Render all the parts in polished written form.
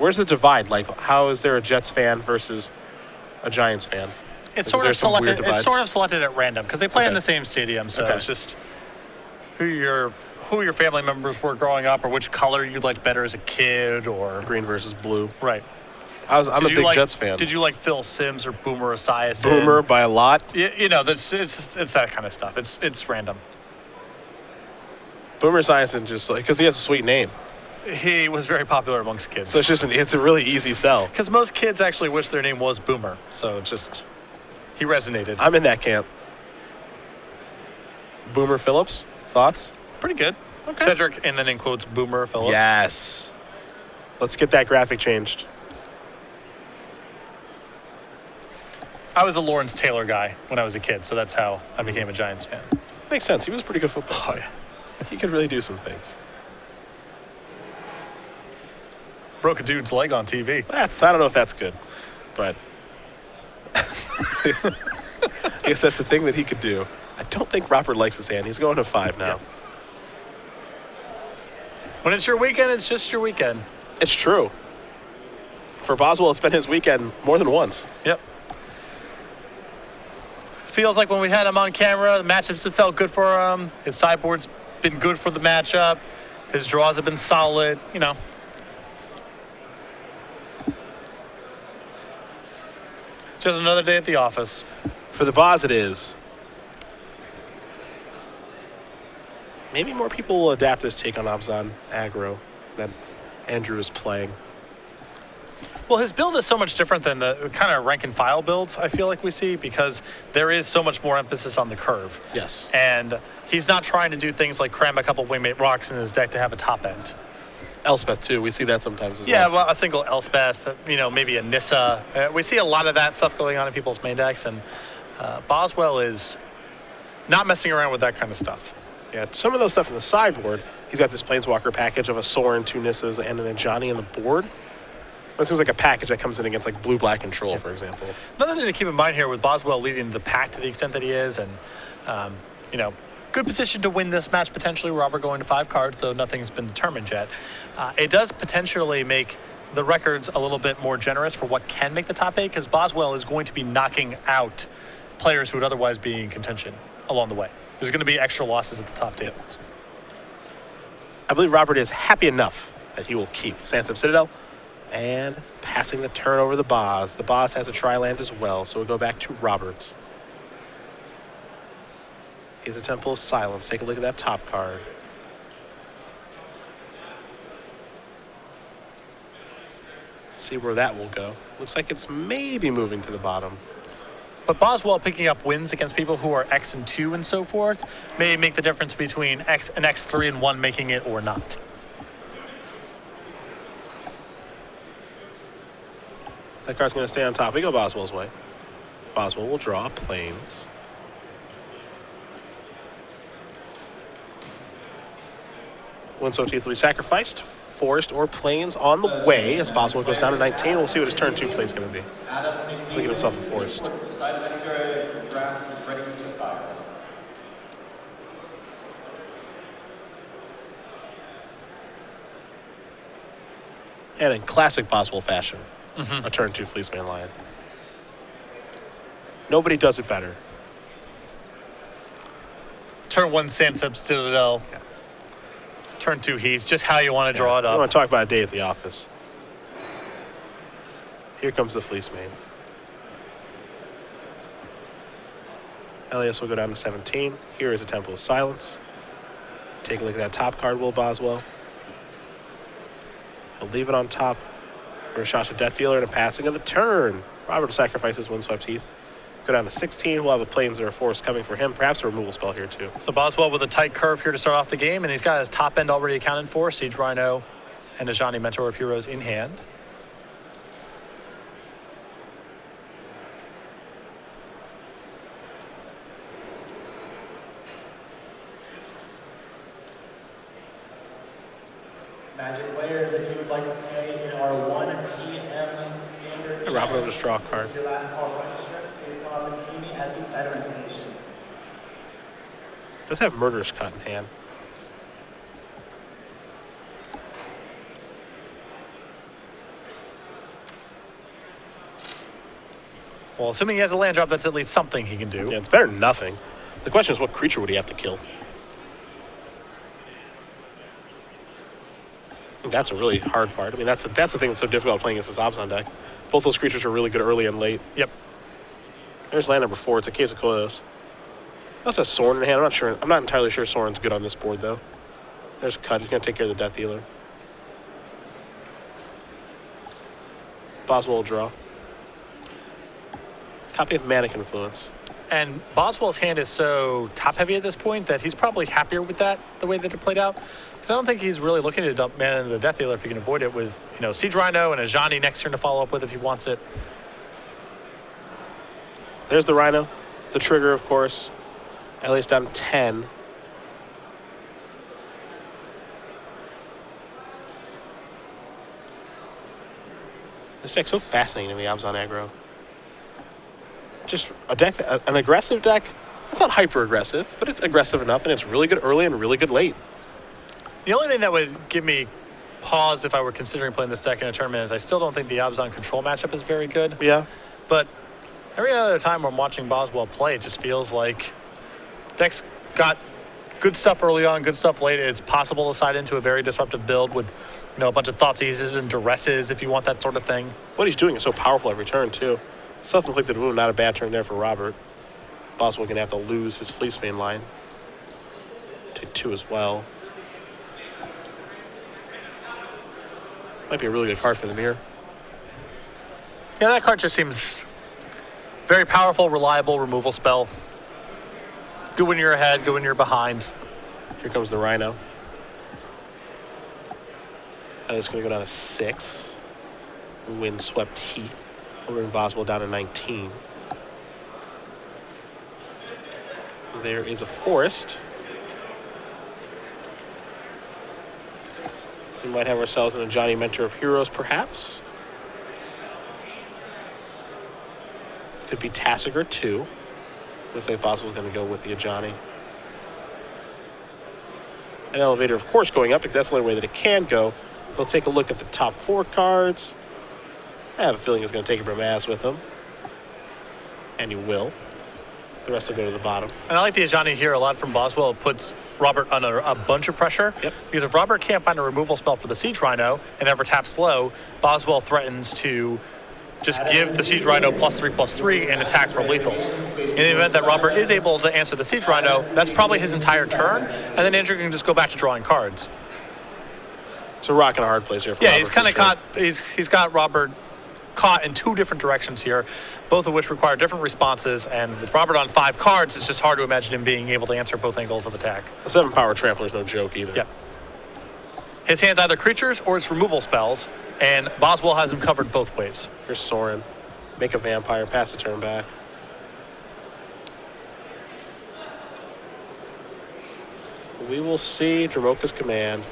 Where's the divide? Like, how is there a Jets fan versus a Giants fan? It's Like, sort of selected. divide? It's sort of selected at random because they play in the same stadium. So it's just who your family members were growing up, or which color you liked better as a kid, or green versus blue. Right. I'm a big Jets fan. Did you like Phil Simms or Boomer Esiason? Boomer by a lot. You know, it's that kind of stuff. It's random. Boomer Esiason just like because he has a sweet name. He was very popular amongst kids. So it's a really easy sell. Because most kids actually wish their name was Boomer. So he resonated. I'm in that camp. Boomer Phillips, thoughts? Pretty good. Okay. Cedric, and then in quotes, Boomer Phillips. Yes. Let's get that graphic changed. I was a Lawrence Taylor guy when I was a kid, so that's how I became a Giants fan. Makes sense. He was a pretty good football player. He could really do some things. Broke a dude's leg on TV. I don't know if that's good, but I guess that's the thing that he could do. I don't think Robert likes his hand. He's going to 5 now. Yeah. When it's your weekend, it's just your weekend. It's true. For Boswell, it's been his weekend more than once. Yep. Feels like when we had him on camera, the matchups have felt good for him. His sideboard's been good for the matchup. His draws have been solid, you know. Just another day at the office. For the Boz, it is. Maybe more people will adapt this take on Abzan aggro that Andrew is playing. Well, his build is so much different than the kind of rank and file builds I feel like we see because there is so much more emphasis on the curve. Yes. And he's not trying to do things like cram a couple Wingmate Rocks in his deck to have a top end. Elspeth, too. We see that sometimes as well. Yeah, well, a single Elspeth, maybe a Nissa. We see a lot of that stuff going on in people's main decks, and Boswell is not messing around with that kind of stuff. Yeah, some of those stuff in the sideboard, he's got this Planeswalker package of a Sorin, 2 Nissas, and an Ajani on the board. It seems like a package that comes in against like blue-black control, for example. Another thing to keep in mind here with Boswell leading the pack to the extent that he is, and, good position to win this match potentially. Robert going to 5 cards, though nothing's been determined yet. It does potentially make the records a little bit more generous for what can make the top 8, because Boswell is going to be knocking out players who would otherwise be in contention along the way. There's going to be extra losses at the top tables. I believe Robert is happy enough that he will keep Sandstorm Citadel and passing the turn over the Boz. The Boz has a tri-land as well, so we'll go back to Robert. Here's a Temple of Silence. Take a look at that top card. See where that will go. Looks like it's maybe moving to the bottom. But Boswell picking up wins against people who are X and 2 and so forth may make the difference between X and X3 and 1 making it or not. That card's going to stay on top. We go Boswell's way. Boswell will draw Plains. Windswept Teeth will be sacrificed. Forest or Plains on the way as Boswell goes down to 19. We'll see what his turn 2 play is going to be. Look at himself a Forest. And in classic Boswell fashion, a turn 2 Fleeceman Lion. Nobody does it better. Turn 1 Sandstorm Citadel. Yeah. Turn 2 Heath, just how you want to draw it up. I want to talk about a day at the office. Here comes the Fleeceman. Elias will go down to 17. Here is a Temple of Silence. Take a look at that top card, Will Boswell. He'll leave it on top for a Shasha Death Dealer and a passing of the turn. Robert sacrifices Windswept Heath. Go down to 16. We'll have a Plains or a Forest coming for him. Perhaps a removal spell here, too. So Boswell with a tight curve here to start off the game, and he's got his top end already accounted for. Siege Rhino and Ajani, Mentor of Heroes in hand. Magic players, if you would like to play in our 1 p.m. standard. And Robert will just draw a card. Your last call register. Please come up and see me at the Cider Station. Does have Murderous Cut in hand. Well, assuming he has a land drop, that's at least something he can do. Yeah, it's better than nothing. The question is, what creature would he have to kill? That's a really hard part. I mean, that's the thing that's so difficult playing against this Abzan deck. Both those creatures are really good early and late. Yep. There's land number 4. It's a case of Koilos. That's a Sorin in hand. I'm not sure. I'm not entirely sure Sorin's good on this board, though. There's Cut. He's going to take care of the Death Dealer. Boswell will draw. Copy of Manic Influence. And Boswell's hand is so top-heavy at this point that he's probably happier with that, the way that it played out. Because I don't think he's really looking to dump mana into the Death Dealer if he can avoid it with, Siege Rhino and a Ajani next turn to follow up with if he wants it. There's the Rhino. The trigger, of course. Elias down 10. This deck's so fascinating to me, Abzan aggro. Just a deck, an aggressive deck. It's not hyper aggressive, but it's aggressive enough, and it's really good early and really good late. The only thing that would give me pause if I were considering playing this deck in a tournament is I still don't think the Abzan control matchup is very good. Yeah. But every other time I'm watching Boswell play, it just feels like deck's got good stuff early on, good stuff late. It's possible to side into a very disruptive build with, a bunch of Thoughtseizes and Duresses if you want that sort of thing. What he's doing is so powerful every turn, too. Self-inflicted wound, not a bad turn there for Robert. Boswell going to have to lose his Fleecemane line. Take 2 as well. Might be a really good card for the mirror. Yeah, that card just seems very powerful, reliable removal spell. Good when you're ahead, good when you're behind. Here comes the Rhino. It's going to go down to 6. Windswept Heath. We'll bring Boswell down to 19. There is a Forest. We might have ourselves an Ajani Mentor of Heroes, perhaps. Could be Tassiger, too. Looks like Boswell's going to go with the Ajani. An Elevator, of course, going up, because that's the only way that it can go. We'll take a look at the top 4 cards. I have a feeling he's going to take a Bramaz with him. And he will. The rest will go to the bottom. And I like the Ajani here a lot from Boswell. It puts Robert under a bunch of pressure. Yep. Because if Robert can't find a removal spell for the Siege Rhino and ever taps low, Boswell threatens to just give the Siege Rhino +3/+3 and attack for lethal. In the event that Robert is able to answer the Siege Rhino, that's probably his entire turn, and then Andrew can just go back to drawing cards. It's a rock and a hard place here for Yeah, Robert, he's kind of for sure. caught. He's got Robert caught in 2 different directions here, both of which require different responses. And with Robert on 5 cards, it's just hard to imagine him being able to answer both angles of attack. The 7-power Trampler is no joke either. Yeah. His hand's either creatures or it's removal spells, and Boswell has him covered both ways. Here's Sorin. Make a Vampire, pass the turn back. We will see Dramoka's command.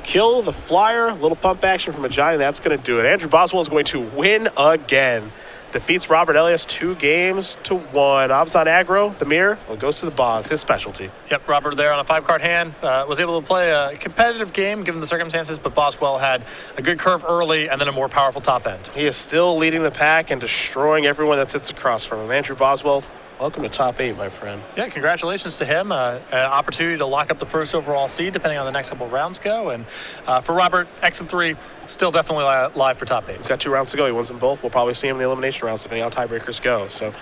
Kill the flyer, little pump action from Ajani, that's going to do it. Andrew Boswell is going to win again. Defeats Robert Elias 2 games to 1. Abzan aggro, the mirror, goes to the boss, his specialty. Yep, Robert there on a 5-card hand. Was able to play a competitive game given the circumstances, but Boswell had a good curve early and then a more powerful top end. He is still leading the pack and destroying everyone that sits across from him. Andrew Boswell, welcome to top 8, my friend. Yeah, congratulations to him. An opportunity to lock up the first overall seed, depending on the next couple of rounds go. And for Robert, X and 3, still definitely live for top 8. He's got 2 rounds to go. He wins them both. We'll probably see him in the elimination rounds, depending on how tiebreakers go. So